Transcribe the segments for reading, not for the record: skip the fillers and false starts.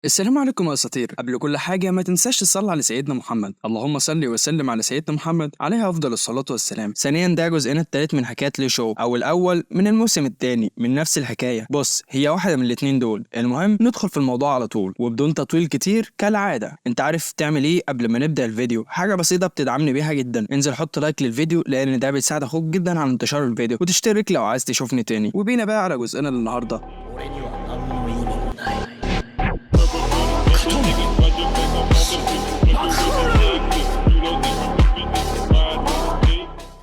السلام عليكم يا اساطير. قبل كل حاجه ما تنساش تصلي على سيدنا محمد، اللهم صل وسلم على سيدنا محمد عليه افضل الصلاه والسلام. ثانيا ده جزئنا الثالث من حكايه لي شو، او الاول من الموسم الثاني من نفس الحكايه. بص، هي واحده من الاثنين دول. المهم ندخل في الموضوع على طول وبدون تطويل كتير كالعاده. انت عارف تعمل ايه قبل ما نبدا الفيديو؟ حاجه بسيطه بتدعمني بيها جدا. انزل حط لايك للفيديو لان ده بيساعد اخوك جدا على انتشار الفيديو، وتشترك لو عايز تشوفني تاني. وبينا بقى على جزئنا النهارده. 俺には何の意味もない。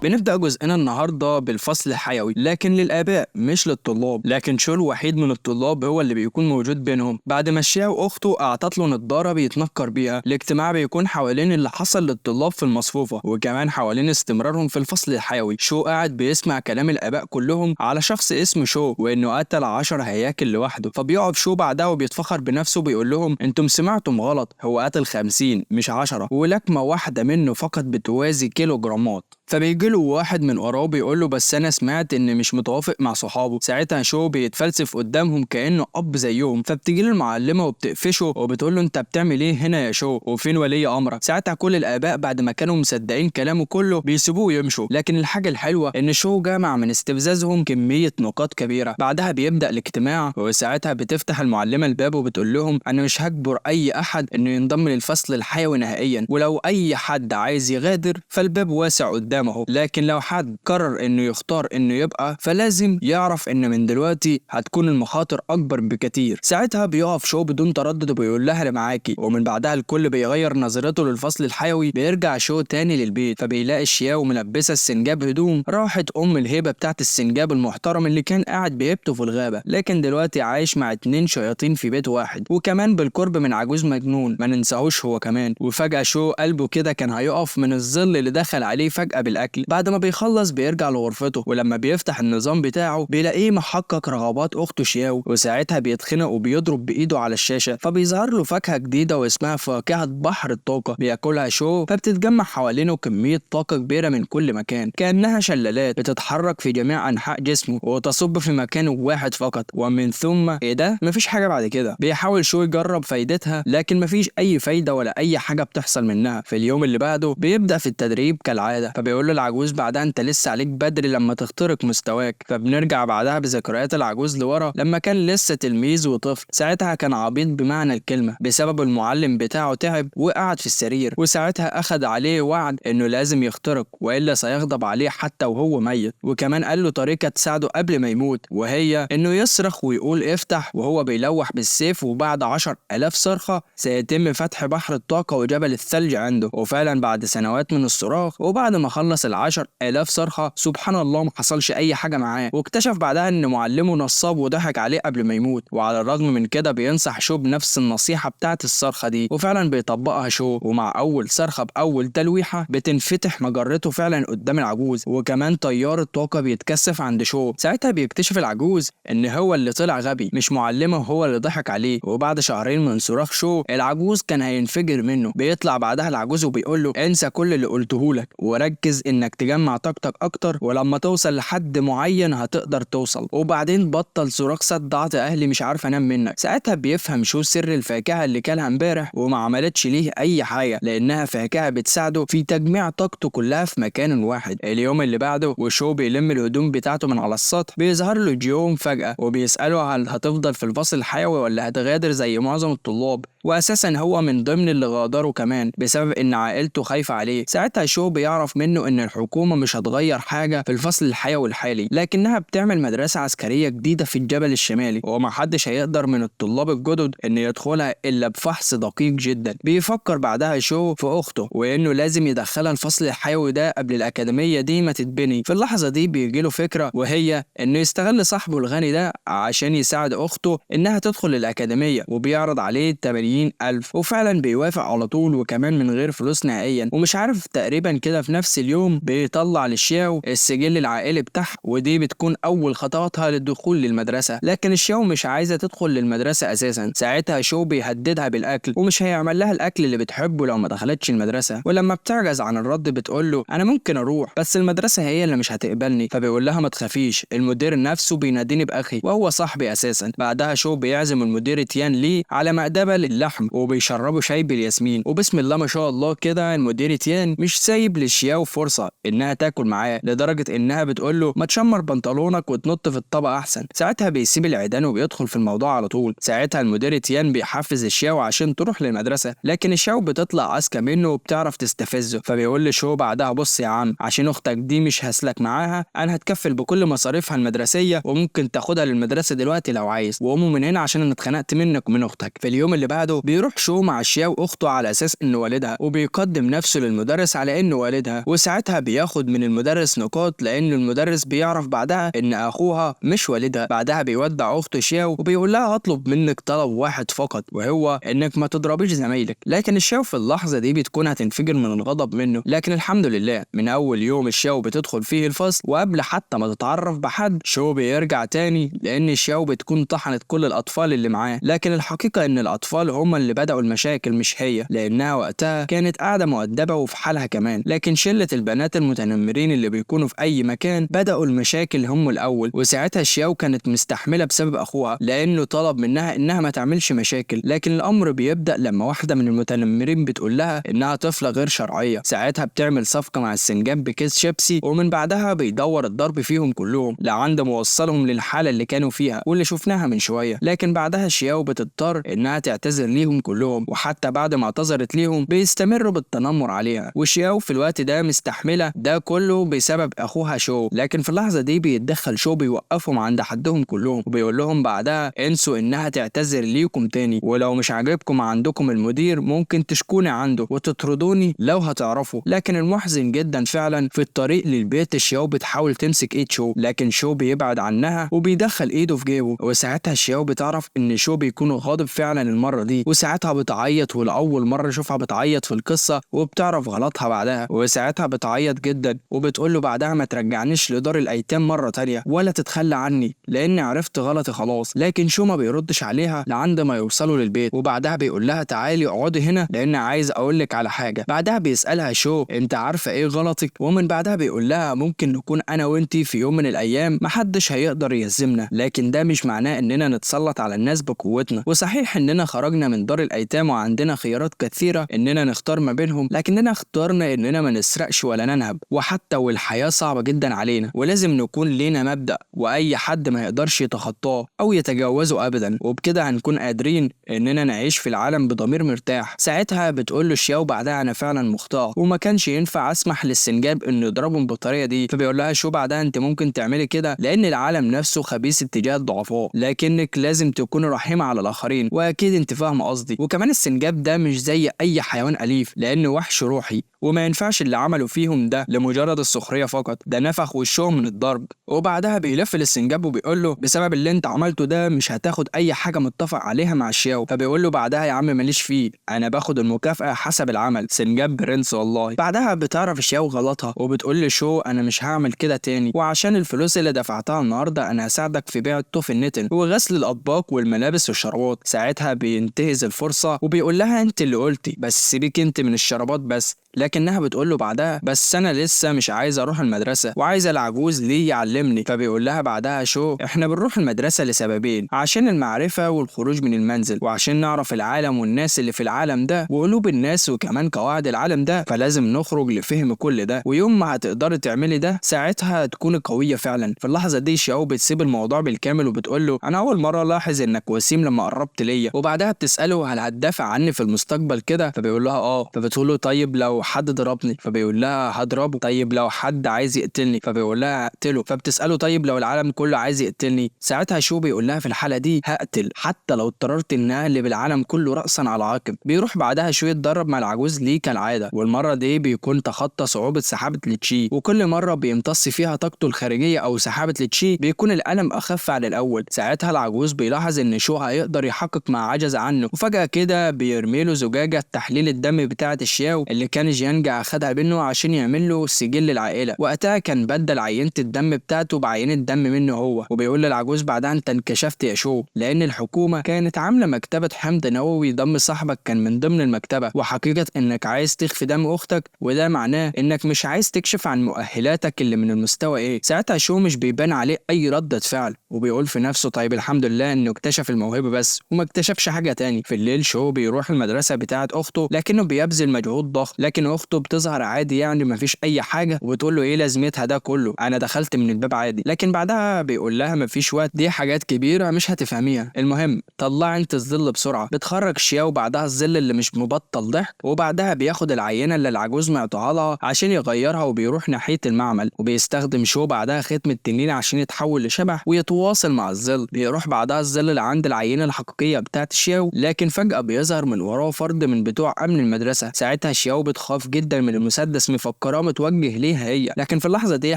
بنبدأ جزءنا النهاردة بالفصل الحيوي، لكن للآباء مش للطلاب. لكن شو الوحيد من الطلاب هو اللي بيكون موجود بينهم. بعد ما الشيا وأخته أعطت له نضارة بيتنكر بيها، الاجتماع بيكون حوالين اللي حصل للطلاب في المصفوفة، وكمان حوالين استمرارهم في الفصل الحيوي. شو قاعد بيسمع كلام الآباء كلهم على شخص اسمه شو، وإنه قتل 10 هياكل لوحده. فبيقعد شو بعدها وبيتفخر بنفسه، بيقول لهم انتم سمعتم غلط، هو قتل 50 مش 10، ولكمة واحدة منه فقط بتوازي كيلو جرامات. فبيجي له واحد من وراه بيقول له بس انا سمعت ان مش متوافق مع صحابه. ساعتها شو بيتفلسف قدامهم كانه اب زيهم. فبتيجي له المعلمه وبتقفشه وبتقول له انت بتعمل ايه هنا يا شو، وفين ولي امرك؟ ساعتها كل الاباء بعد ما كانوا مصدقين كلامه كله بيسيبوه ويمشوا. لكن الحاجه الحلوه ان شو جمع من استفزازهم كميه نقاط كبيره. بعدها بيبدا الاجتماع، وساعتها بتفتح المعلمه الباب وبتقول لهم انا مش هجبر اي احد انه ينضم للفصل الحيوي نهائيا، ولو اي حد عايز يغادر فالباب واسع قدامه، لكن لو حد قرر انه يختار انه يبقى فلازم يعرف ان من دلوقتي هتكون المخاطر اكبر بكتير. ساعتها بيقف شو بدون تردد وبيقول لها انا معاكي، ومن بعدها الكل بيغير نظرته للفصل الحيوي. بيرجع شو تاني للبيت، فبيلاقي الشياو ملبسه السنجاب هدوم راحت ام الهيبه بتاعت السنجاب المحترم اللي كان قاعد بهيبته في الغابه، لكن دلوقتي عايش مع 2 شياطين في بيت واحد، وكمان بالقرب من عجوز مجنون ما ننساهوش هو كمان. وفجاه شو قلبه كده كان هيقف من الظل اللي دخل عليه فجاه بالاكل. بعد ما بيخلص بيرجع لغرفته، ولما بيفتح النظام بتاعه بيلاقيه محقق رغبات اخته شياو، وساعتها بيتخنق وبيضرب بايده على الشاشه. فبيظهر له فاكهه جديده واسمها فاكهه بحر الطاقه، بياكلها شو، فبتتجمع حوالينه كميه طاقه كبيره من كل مكان كانها شلالات بتتحرك في جميع انحاء جسمه وتصب في مكان واحد فقط. ومن ثم ايه ده، مفيش حاجه بعد كده. بيحاول شو يجرب فايدتها لكن مفيش اي فايده ولا اي حاجه بتحصل منها. في اليوم اللي بعده بيبدا في التدريب كالعاده، فبيقول له العجوز بعدها انت لسه عليك بدري لما تخترق مستواك. فبنرجع بعدها بذكريات العجوز لورا لما كان لسه تلميذ وطفل. ساعتها كان عبيط بمعنى الكلمه بسبب المعلم بتاعه تعب وقعد في السرير، وساعتها اخد عليه وعد انه لازم يخترق والا سيغضب عليه حتى وهو ميت. وكمان قال له طريقه تساعده قبل ما يموت، وهي انه يصرخ ويقول افتح وهو بيلوح بالسيف، وبعد 10,000 صرخه سيتم فتح بحر الطاقه وجبل الثلج عنده. وفعلا بعد سنوات من الصراخ وبعد ما خلص 10,000 صرخة سبحان الله ما حصلش أي حاجة معاه، واكتشف بعدها إن معلمه نصاب وضحك عليه قبل ما يموت. وعلى الرغم من كده بينصح شو بنفس النصيحة بتاعت الصرخة دي، وفعلا بيطبقها شو. ومع أول صرخة بأول تلويحة بتنفتح مجرته فعلا قدام العجوز، وكمان تيار الطاقة بيتكثف عند شو. ساعتها بيكتشف العجوز إن هو اللي طلع غبي مش معلمه هو اللي ضحك عليه. وبعد شهرين من صراخ شو العجوز كان هينفجر منه. بيطلع بعدها العجوز وبيقول له انسى كل اللي قلته لك وركز انك تجمع طاقتك اكتر، ولما توصل لحد معين هتقدر توصل، وبعدين بطل صراخ صدعت اهلي مش عارف انام منك. ساعتها بيفهم شو سر الفاكهه اللي كلها امبارح وما عملتش ليه اي حاجه، لانها فاكهه بتساعده في تجميع طاقته كلها في مكان واحد. اليوم اللي بعده وشو بيلم الهدوم بتاعته من على السطح بيظهر له جيوم فجاه وبيساله هل هتفضل في الفصل الحيوي ولا هتغادر زي معظم الطلاب، واساسا هو من ضمن اللي غادروا كمان بسبب ان عائلته خايفه عليه. ساعتها شو بيعرف منه ان الحكومه مش هتغير حاجه في الفصل الحيوي الحالي، لكنها بتعمل مدرسه عسكريه جديده في الجبل الشمالي، ومحدش هيقدر من الطلاب الجدد ان يدخلها الا بفحص دقيق جدا. بيفكر بعدها شو في اخته وانه لازم يدخلها الفصل الحيوي ده قبل الاكاديميه دي ما تتبني. في اللحظه دي بيجيله فكره، وهي انه يستغل صاحبه الغني ده عشان يساعد اخته انها تدخل الاكاديميه، وبيعرض عليه 80,000 وفعلا بيوافق على طول وكمان من غير فلوس نهائيا. ومش عارف تقريبا كده في نفس اليوم بيطلع لشياو السجل العائلي بتاعها، ودي بتكون اول خطواتها للدخول للمدرسه. لكن الشياو مش عايزه تدخل للمدرسه اساسا. ساعتها شو بيهددها بالاكل ومش هيعمل لها الاكل اللي بتحبه لو ما دخلتش المدرسه. ولما بتعجز عن الرد بتقول له انا ممكن اروح بس المدرسه هي اللي مش هتقبلني. فبيقول لها ما تخافيش، المدير نفسه بيناديني باخي وهو صاحبي اساسا. بعدها شو بيعزم المدير تيان ليه على مأدبه للحم وبيشربوا شاي بالياسمين. وبسم الله ما شاء الله كده المدير تيان مش سايب لشياو فرصه انها تاكل معاه، لدرجه انها بتقول له ما تشمر بنطلونك وتنط في الطبق احسن. ساعتها بيسيب العيدان وبيدخل في الموضوع على طول. ساعتها المدير تيان بيحفز الشياو عشان تروح للمدرسه، لكن الشياو بتطلع اذكى منه وبتعرف تستفزه. فبيقول لشو بعدها بص يا عم، عشان اختك دي مش هسلك معاها، انا هتكفل بكل مصاريفها المدرسيه وممكن تاخدها للمدرسه دلوقتي لو عايز، وقوموا من هنا عشان انا اتخنقت منك ومن اختك. في اليوم اللي بعده بيروح شو مع الشياو اخته على اساس انه والدها، وبيقدم نفسه للمدرس على انه والدها. وساعتها بياخد من المدرس نقاط لان المدرس بيعرف بعدها ان اخوها مش والدها. بعدها بيودع اخته شياو وبيقول لها هطلب منك طلب واحد فقط، وهو انك ما تضربيش زمايلك. لكن الشياو في اللحظه دي بتكون هتنفجر من الغضب منه. لكن الحمد لله من اول يوم الشياو بتدخل فيه الفصل وقبل حتى ما تتعرف بحد شو بيرجع تاني، لان الشياو بتكون طحنت كل الاطفال اللي معاه. لكن الحقيقه ان الاطفال هم اللي بداوا المشاكل مش هي، لانها وقتها كانت قاعده مؤدبه وفي حالها كمان. لكن شله البنات المتنمرين اللي بيكونوا في اي مكان بداوا المشاكل هم الاول. وساعتها الشياو كانت مستحمله بسبب اخوها لانه طلب منها انها ما تعملش مشاكل. لكن الامر بيبدا لما واحده من المتنمرين بتقول لها انها طفله غير شرعيه. ساعتها بتعمل صفقه مع السنجاب بكيس شيبسي، ومن بعدها بيدور الضرب فيهم كلهم لعند موصلهم للحاله اللي كانوا فيها واللي شفناها من شويه. لكن بعدها شياو بتضطر انها تعتذر ليهم كلهم، وحتى بعد ما اعتذرت ليهم بيستمروا بالتنمر عليها. وشياو في الوقت ده مستحمله ده كله بسبب اخوها شو. لكن في اللحظه دي بيتدخل شو بيوقفهم عند حدهم كلهم، وبيقول لهم بعدها انسوا انها تعتذر ليكم تاني، ولو مش عاجبكم عندكم المدير ممكن تشكوني عنده وتطردوني لو هتعرفوا. لكن المحزن جدا فعلا في الطريق للبيت الشياو بتحاول تمسك ايد شو، لكن شو بيبعد عنها وبيدخل ايده في جيبه. وساعتها الشياو بتعرف ان شو بيكون غاضب فعلا المره دي، وساعتها بتعيط ولاول مره اشوفها بتعيط في القصه، وبتعرف غلطها بعدها. وساعتها بتعيط جدا وبتقول له بعدها ما ترجعنيش لدار الايتام مره تانيه ولا تتخلى عني لاني عرفت غلطي خلاص. لكن شو ما بيردش عليها لعند ما يوصلوا للبيت، وبعدها بيقول لها تعالي اقعدي هنا لان عايز اقول لك على حاجه. بعدها بيسالها شو انت عارفه ايه غلطك، ومن بعدها بيقول لها ممكن نكون انا وانتي في يوم من الايام محدش هيقدر يهزمنا، لكن ده مش معناه اننا نتسلط على الناس بقوتنا. وصحيح اننا خرجنا من دار الايتام وعندنا خيارات كثيره اننا نختار ما بينهم، لكننا اخترنا اننا ما نسرقش ولا ننهب. وحتى والحياه صعبه جدا علينا ولازم نكون لينا مبدأ واي حد ما يقدرش يتخطاه او يتجاوزه ابدا، وبكده هنكون قادرين اننا نعيش في العالم بضمير مرتاح. ساعتها بتقول له شياو بعدها انا فعلا مخطئ وما كانش ينفع اسمح للسنجاب انه يضربهم بالطريقه دي. فبيقول لها شو بعدها انت ممكن تعملي كده لان العالم نفسه خبيث اتجاه الضعفاء، لكنك لازم تكون رحيمه على الاخرين، واكيد انت فاهمه قصدي. وكمان السنجاب ده مش زي اي حيوان اليف لانه وحش روحي، وما ينفعش اللي عملوا فيهم ده لمجرد السخريه فقط، ده نفخ وشهم من الضرب. وبعدها بيلف للسنجاب وبيقول له بسبب اللي انت عملته ده مش هتاخد اي حاجه متفق عليها مع الشياو. فبيقول له بعدها يا عم ماليش فيه، انا باخد المكافاه حسب العمل. سنجاب برنس والله. بعدها بتعرف الشياو غلطها وبتقول له شو انا مش هعمل كده تاني، وعشان الفلوس اللي دفعتها النهارده انا هساعدك في بيع الطوف النتن وغسل الاطباق والملابس والشرابات. ساعتها بينتهز الفرصه وبيقول لها انت اللي قلتي بس سيبيك انت من الشرابات بس. لكنها بتقول له بعدها بس انا لسه مش عايز اروح المدرسه وعايزه العجوز ليه يعلمني. فبيقول لها بعدها شو احنا بنروح المدرسه لسببين، عشان المعرفه والخروج من المنزل، وعشان نعرف العالم والناس اللي في العالم ده وقلوب الناس وكمان قواعد العالم ده، فلازم نخرج لفهم كل ده. ويوم ما هتقدري تعملي ده ساعتها هتكوني قويه فعلا. في اللحظه دي شياو بتسيب الموضوع بالكامل وبتقول له انا اول مره الاحظ انك وسيم لما قربت ليا. وبعدها بتساله هل هتدافع عني في المستقبل كده؟ فبيقول لها اه. فبتقول له طيب لو حد ضربني؟ فبيقول لها هضربه. طيب لو حد عايز يقتلني؟ فبيقول لها هقتله. فبتساله طيب لو العالم كله عايز يقتلني؟ ساعتها شو بيقول لها في الحاله دي هقتل حتى لو اضطررت ان اقلب العالم كله راسا على عقب. بيروح بعدها شو يتدرب مع العجوز ليه كالعاده، والمره دي بيكون تخطى صعوبه سحابه لتشي، وكل مره بيمتص فيها طاقته الخارجيه او سحابه لتشي بيكون الالم اخف عن الاول. ساعتها العجوز بيلاحظ ان شو هيقدر يحقق مع عجز عنه، وفجاه كده بيرميله زجاجه تحليل الدم بتاعه الشياو اللي كان جيانج أخدها منه عشان يعمل له سجل للعائلة. وقتها كان بدل عينة الدم بتاعته بعينة دم منه هو. وبيقول للعجوز بعدها انت انكشفت يا شو، لأن الحكومة كانت عاملة مكتبة حمض نووي دم صاحبك كان من ضمن المكتبة، وحقيقة انك عايز تخفي دم اختك وده معناه انك مش عايز تكشف عن مؤهلاتك اللي من المستوى ايه. ساعتها شو مش بيبان عليه اي ردة فعل، وبيقول في نفسه طيب الحمد لله انه اكتشف الموهبة بس وما اكتشفش حاجة تاني. في الليل شو بيروح المدرسة بتاعة اخته لكنه بيبذل مجهود ضخم، لكن اخته بتظهر عادي يعني مفيش اي حاجة، وبتقول له ايه لازمتها ده كله، انا دخلت من الباب عادي. لكن بعدها بيقول لها مفيش وقت، دي حاجات كبيرة مش هتفهميها، المهم طلع انت الظل بسرعة. بتخرج شياو بعدها الظل اللي مش مبطل ضحك، وبعدها بياخد العينة اللي العجوز معطاها لها عشان يغيرها وبيروح ناحية المعمل. وبيستخدم شو بعدها ختم التنين عشان يتحول لشبح ويتواصل مع الظل. بيروح بعدها الظل لعند العينة الحقيقية بتاعت شياو، لكن فجأة بيظهر من وراه فرد من بتوع امن المدرسة. ساعتها شياو بتخاف جدا من المسدس مفكراه متوجه ليها هي، لكن في اللحظة دي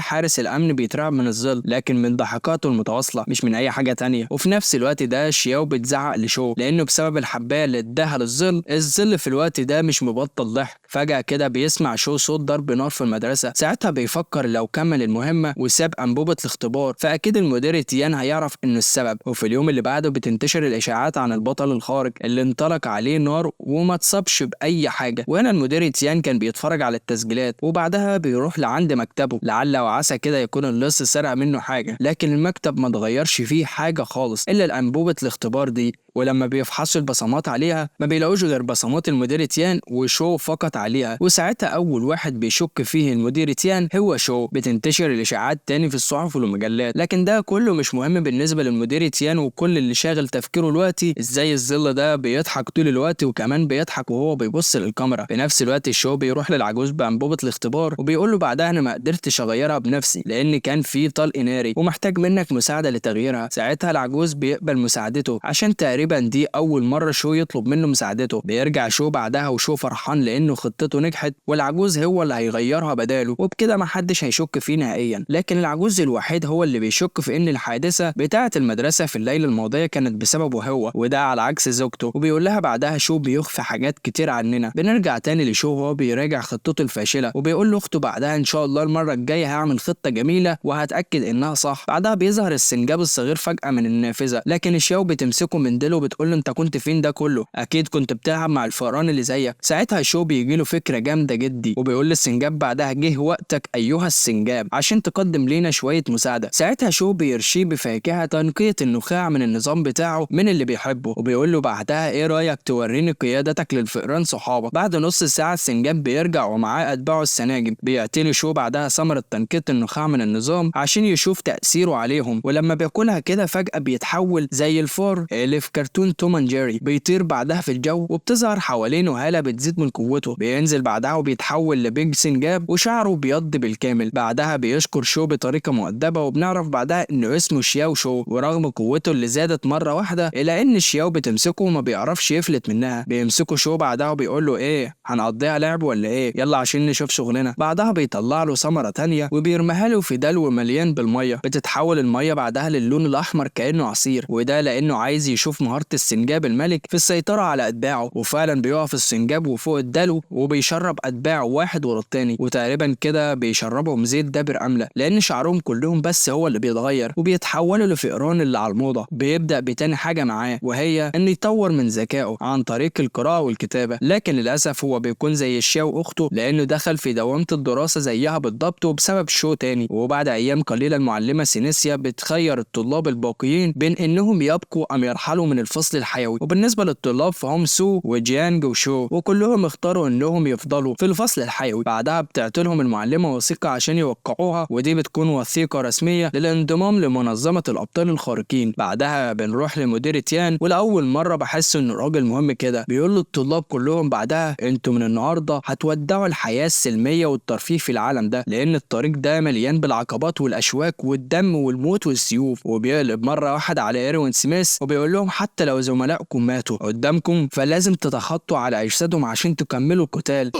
حارس الامن بيترعب من الظل، لكن من ضحكاته المتواصلة مش من اي حاجة تانية. وفي نفس الوقت ده شياو بتزعق لشو لانه بسبب الحباية اللي اداها للظل، الظل في الوقت ده مش مبطل ضحك. فجأة كده بيسمع شو صوت ضرب نار في المدرسة. ساعتها بيفكر لو كمل المهمة وساب انبوبة الاختبار فاكيد المدير تيان هيعرف انه السبب. وفي اليوم اللي بعده بتنتشر الاشاعات عن البطل الخارق اللي انطلق عليه نار وما اتصابش باي حاجة. وهنا المدير تيان كان بيتفرج على التسجيلات، وبعدها بيروح لعند مكتبه لعل وعسى كده يكون اللص سرق منه حاجة، لكن المكتب ما اتغيرش فيه حاجة خالص الا الانبوبة الاختبار دي. ولما بيفحصوا البصمات عليها ما بيلاقوش غير بصمات المدير تيان وشو فقط عليها. وساعتها اول واحد بيشك فيه المدير تيان هو شو. بتنتشر الاشاعات تاني في الصحف والمجلات، لكن ده كله مش مهم بالنسبه للمدير تيان، وكل اللي شاغل تفكيره دلوقتي ازاي الظل ده بيضحك طول الوقت وكمان بيضحك وهو بيبص للكاميرا. في نفس الوقت شو بيروح للعجوز بانبوبه الاختبار وبيقول له بعدها انا ما قدرتش اغيرها بنفسي لان كان في طلق ناري ومحتاج منك مساعده لتغييرها. ساعتها العجوز بيقبل مساعدته عشان تقريبا دي اول مره شو يطلب منه مساعدته. بيرجع شو بعدها وشو فرحان لانه خطته نجحت والعجوز هو اللي هيغيرها بداله، وبكده ما حدش هيشك فيه نهائيا. لكن العجوز الوحيد هو اللي بيشك في ان الحادثه بتاعه المدرسه في الليله الماضيه كانت بسببه هو، وده على عكس زوجته. وبيقول لها بعدها شو بيخفي حاجات كتير عننا. بنرجع تاني لشو وهو بيراجع خطته الفاشله، وبيقول لاخته بعدها ان شاء الله المره الجايه هعمل خطه جميله وهتاكد انها صح. بعدها بيظهر السنجاب الصغير فجاه من النافذه، لكن شو بتمسكه من ديله وبتقول له انت كنت فين ده كله؟ اكيد كنت بتلعب مع الفئران اللي زيك. ساعتها شو بيجي له فكره جامده جدي وبيقول للسنجاب بعدها جه وقتك ايها السنجاب عشان تقدم لينا شويه مساعده. ساعتها شو بيرشيه بفاكهه تنقيه النخاع من النظام بتاعه من اللي بيحبه، وبيقول له بعدها ايه رايك توريني قيادتك للفئران صحابك. بعد نص ساعه السنجاب بيرجع ومعاه اتباعه السناجب. بيعتني شو بعدها ثمره تنقيه النخاع من النظام عشان يشوف تاثيره عليهم، ولما بياكلها كده فجاه بيتحول زي الفار اللي في كرتون توم اند جيري. بيطير بعدها في الجو وبتظهر حوالينه هالة بتزيد من قوته. بينزل بعدها وبيتحول لبيج سنجاب وشعره بيض بالكامل. بعدها بيشكر شو بطريقه مؤدبه، وبنعرف بعدها انه اسمه شياو شو، ورغم قوته اللي زادت مره واحده الا ان شياو بتمسكه وما بيعرفش يفلت منها. بيمسكه شو بعدها وبيقول له ايه هنقضيها لعب ولا ايه، يلا عشان نشوف شغلنا. بعدها بيطلع له ثمره تانية وبيرميها له في دلو مليان بالميه. بتتحول الميه بعدها للون الاحمر كانه عصير، وده لانه عايز يشوف مهاره السنجاب الملك في السيطرة على أتباعه. وفعلا بيقف السنجاب وفوق الدلو وبيشرب أتباعه واحد ورا التاني، وتقريبا كده بيشربهم زيت دابر أملة لأن شعرهم كلهم بس هو اللي بيتغير وبيتحولوا لفئران اللي على الموضة. بيبدأ بتاني حاجة معاه وهي إنه يطور من ذكائه عن طريق القراءة والكتابة، لكن للأسف هو بيكون زي شياو أخته لأنه دخل في دوامة الدراسة زيها بالضبط وبسبب شو تاني. وبعد أيام قليلة المعلمة سينيسيا بتخير الطلاب الباقيين بين إنهم يبقوا أم يرحلوا من الفصل الحيوي. وبالنسبة للطلاب فهم سو وجيانج وشو، وكلهم اختاروا انهم يفضلوا في الفصل الحيوي. بعدها بتعطيلهم المعلمة وثيقة عشان يوقعوها، ودي بتكون وثيقة رسمية للانضمام لمنظمة الأبطال الخارقين. بعدها بنروح لمدير تيان، ولأول مرة بحس انه راجل مهم كده. بيقول للطلاب كلهم بعدها انتوا من النهاردة هتودعوا الحياة السلمية والترفيه في العالم ده، لأن الطريق ده مليان بالعقبات والأشواك والدم والموت والسيوف. وبيقلب مرة واحد على إيروين سميث وبيقول لهم حتى لو زملائكم ماتوا قدامكم فلازم تتخطوا على أجسادهم عشان تكملوا القتال.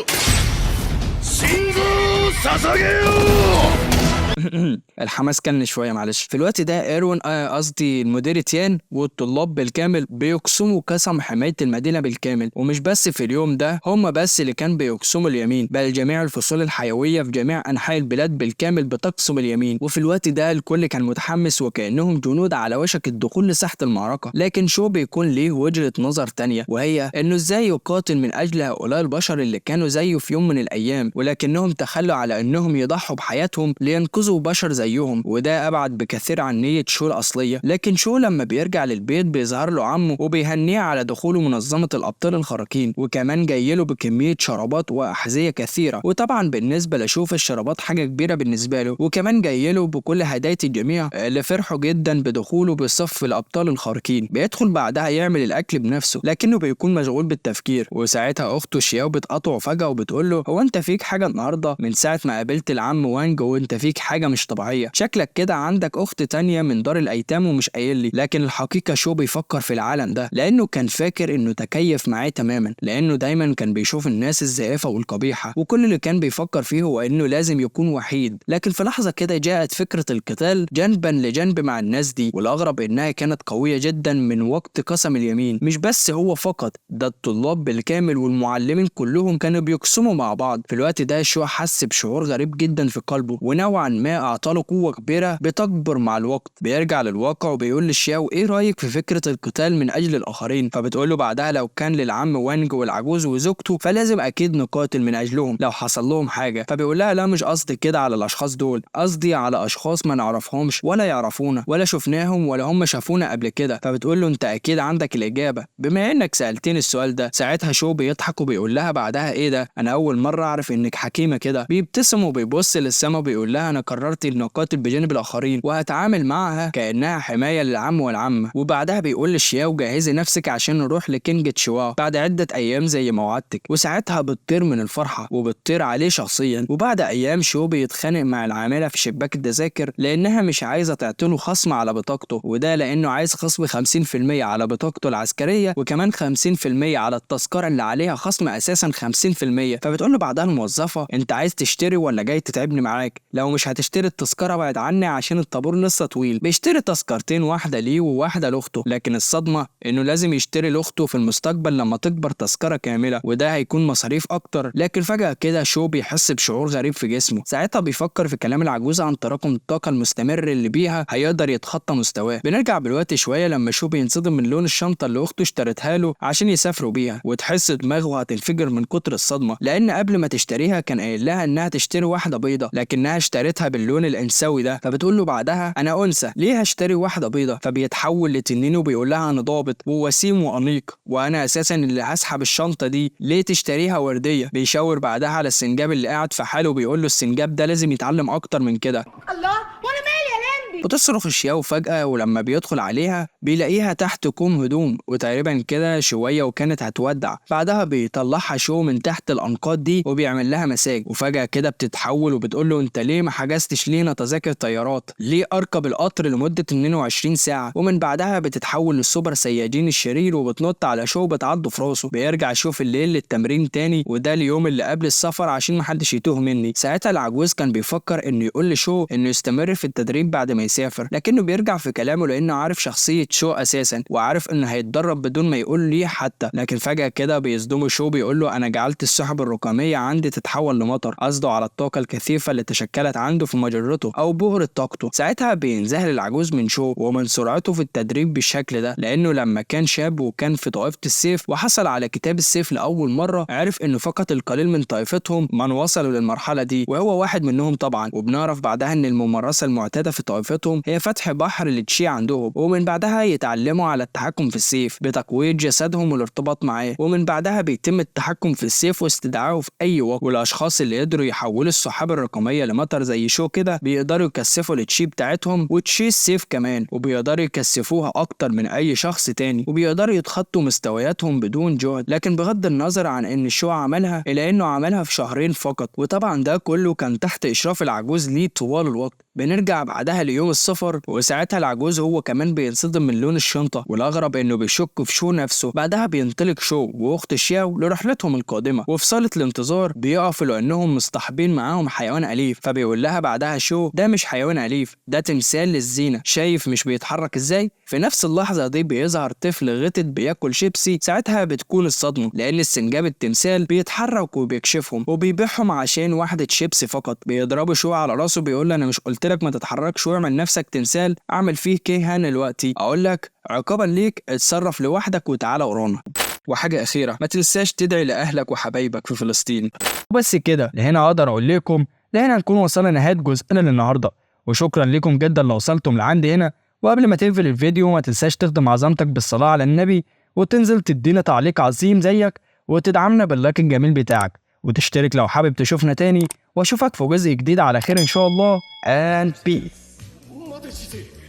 الحماس كلني شويه معلش. في الوقت ده ايروين قصدي المدير تيان والطلاب بالكامل بيقسموا قسم حمايه المدينه بالكامل، ومش بس في اليوم ده هم بس اللي كان بيقسموا اليمين، بل جميع الفصول الحيويه في جميع انحاء البلاد بالكامل بتقسم اليمين. وفي الوقت ده الكل كان متحمس وكانهم جنود على وشك الدخول لساحه المعركه. لكن شو بيكون ليه وجهه نظر تانية، وهي انه ازاي يقاتل من اجل هؤلاء البشر اللي كانوا زيه في يوم من الايام، ولكنهم تخلوا على انهم يضحوا بحياتهم لينقذوا بشر زيهم، وده ابعد بكثير عن نيه شو الاصليه. لكن شو لما بيرجع للبيت بيظهر له عمه وبيهنيه على دخوله منظمه الابطال الخارقين، وكمان جايله بكميه شرابات واحذيه كثيره. وطبعا بالنسبه لشوف الشرابات حاجه كبيره بالنسبه له، وكمان جايله بكل هدايا الجميع اللي فرحوا جدا بدخوله بصف الابطال الخارقين. بيدخل بعدها يعمل الاكل بنفسه، لكنه بيكون مشغول بالتفكير. وساعتها اخته شياو بتقاطعه فجاه وبتقول له هو انت فيك حاجه النهارده؟ من ساعه ما قابلت العم وانج وانت فيك حاجه مش طبيعيه، شكلك كده عندك اخت تانية من دار الايتام ومش قايل لي. لكن الحقيقه شو بيفكر في العالم ده، لانه كان فاكر انه تكيف معاه تماما، لانه دايما كان بيشوف الناس الزائفه والقبيحه، وكل اللي كان بيفكر فيه هو انه لازم يكون وحيد. لكن في لحظه كده جاءت فكره القتال جنبا لجنب مع الناس دي، والاغرب انها كانت قويه جدا من وقت قسم اليمين. مش بس هو فقط، ده الطلاب بالكامل والمعلمين كلهم كانوا بيقسموا مع بعض. في الوقت ده شو حس بشعور غريب جدا في قلبه، ونوعا ما اعطاله قوه كبيره بتكبر مع الوقت. بيرجع للواقع وبيقول لشياو ايه رايك في فكره القتال من اجل الاخرين؟ فبتقول له بعدها لو كان للعم وانج والعجوز وزوجته فلازم اكيد نقاتل من اجلهم لو حصل لهم حاجه. فبيقول لها لا مش قصدي كده على الاشخاص دول، قصدي على اشخاص ما نعرفهمش ولا يعرفونا ولا شفناهم ولا هم شافونا قبل كده. فبتقول له انت اكيد عندك الاجابه بما انك سالتني السؤال ده. ساعتها شو بيضحك وبيقول لها بعدها ايه ده، انا اول مره اعرف انك حكيمه كده. بيبتسم وبيبص للسما وبيقول لها انا قررت اني اقاتل بجانب الاخرين وهتعامل معها كانها حمايه للعم والعمه. وبعدها بيقول لشياو جهزي نفسك عشان نروح لكينج تشوا بعد عده ايام زي ما وعدتك. وساعتها بتطير من الفرحه وبتطير عليه شخصيا. وبعد ايام شو بيتخانق مع العامله في شباك التذاكر لانها مش عايزه تعطيله خصم على بطاقته، وده لانه عايز خصم 50% على بطاقته العسكريه وكمان 50% على التذكره اللي عليها خصم اساسا 50%. فبتقول له بعدها الموظفه انت عايز تشتري ولا جاي تتعبني معاك؟ لو مش هتشتري التذكره بعد عني عشان الطابور لسه طويل. بيشتري تذكرتين، واحده ليه وواحده لاخته، لكن الصدمه انه لازم يشتري لاخته في المستقبل لما تكبر تذكره كامله، وده هيكون مصاريف اكتر. لكن فجاه كده شو بيحس بشعور غريب في جسمه. ساعتها بيفكر في كلام العجوزه عن تراكم الطاقه المستمر اللي بيها هيقدر يتخطى مستواه. بنرجع بالوقت شويه لما شو بينصدم من لون الشنطه اللي اخته اشترتها له عشان يسافروا بيها، وتحس دماغه هتنفجر من كتر الصدمه، لان قبل ما تشتريها كان قايل لها انها تشتري واحده بيضه لكنها اشترتها باللون الانثوي ده. فبتقول له بعدها انا انثى ليه هشتري واحده بيضه؟ فبيتحول لتنين وبيقول لها انا ضابط ووسيم وانيق وانا اساسا اللي هسحب الشنطه دي، ليه تشتريها ورديه؟ بيشاور بعدها على السنجاب اللي قاعد في حاله وبيقول له السنجاب ده لازم يتعلم اكتر من كده. الله وانا مالي يا لمبي؟ بتصرخ الشياو فجأة، ولما بيدخل عليها بيلاقيها تحت كوم هدوم وتقريبا كده شوية وكانت هتودع. بعدها بيطلعها شو من تحت الأنقاض دي وبيعمل لها مساج، وفجأة كده بتتحول وبتقول له انت ليه ما حجزتش لينا تذاكر طيارات؟ ليه أركب القطر لمدة 22 ساعة؟ ومن بعدها بتتحول للسوبر سياجين الشرير وبتنط على شو بتعضه في راسه. بيرجع شو في الليل للتمرين تاني، وده اليوم اللي قبل السفر عشان محدش يتوه مني. ساعتها العجوز كان بيفكر انه يقول لشو انه يستمر في التدريب بعد ما يسافر، لكنه بيرجع في كلامه لانه عارف شخصية شو اساسا وعارف انه هيتدرب بدون ما يقول ليه حتى. لكن فجأة كده بيصدمه شو بيقول له انا جعلت السحب الرقمية عندي تتحول لمطر، قصده على الطاقة الكثيفة اللي تشكلت عنده في مجرته او بؤرة طاقته. ساعتها بينذهل العجوز من شو ومن سرعته في التدريب بالشكل ده، لانه لما كان شاب وكان في طائفة السيف وحصل على كتاب السيف لاول مرة عرف انه فقط القليل من طائفتهم من وصلوا للمرحلة دي، وهو واحد منهم طبعا. وبنعرف بعدها ان الممارسة المعتادة في طائفتهم هي فتح بحر للتشي عندهم، ومن بعدها يتعلموا على التحكم في السيف بتقوية جسدهم والارتباط معاه، ومن بعدها بيتم التحكم في السيف واستدعائه في اي وقت. والاشخاص اللي قدروا يحولوا السحاب الرقمية لمطر زي شو كده بيقدروا يكثفوا التشي بتاعتهم وتشي السيف كمان، وبيقدروا يكثفوها اكتر من اي شخص تاني، وبيقدروا يتخطوا مستوياتهم بدون جهد. لكن بغض النظر عن ان شو عملها الا انه عملها في شهرين فقط، وطبعا ده كله كان تحت اشراف العجوز ليه طوال الوقت. بنرجع بعدها ليوم يوم السفر، وساعتها العجوز هو كمان بينصدم من لون الشنطة، والأغرب إنه بيشك في شو نفسه. بعدها بينطلق شو وأخت شياو لرحلتهم القادمة، وفي صالة الانتظار بيقفوا لأنهم مصطحبين معاهم حيوان أليف. فبيقول لها بعدها شو ده مش حيوان أليف، ده تمثال للزينة، شايف مش بيتحرك إزاي؟ في نفس اللحظة دي بيظهر طفل غتت بياكل شيبسي. ساعتها بتكون الصدمة لأن السنجاب التمثال بيتحرك وبيكشفهم وبيبيعهم عشان واحدة شيبسي فقط. بيضربوا شو على راسه، بيقول له أنا مش قلتلك ما تتحركش واعمل نفسك تمثال؟ أعمل فيك إيه هان دلوقتي؟ أقول لك عقابا ليك اتصرف لوحدك وتعالى ورانا. وحاجة أخيرة، ما تنساش تدعي لأهلك وحبايبك في فلسطين. وبس كده لهنا أقدر أقول لكم لهنا نكون وصلنا لنهاية جزءنا للنهاردة، وشكرا لكم جدا لو وصلتم لعندي هنا. وقبل ما تقفل الفيديو ما تنساش تخدم عظمتك بالصلاة على النبي، وتنزل تدينا تعليق عظيم زيك، وتدعمنا باللايك الجميل بتاعك، وتشترك لو حابب تشوفنا تاني. واشوفك في جزء جديد على خير ان شاء الله. and peace.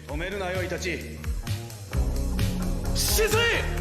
止めるなよイタチ。沈め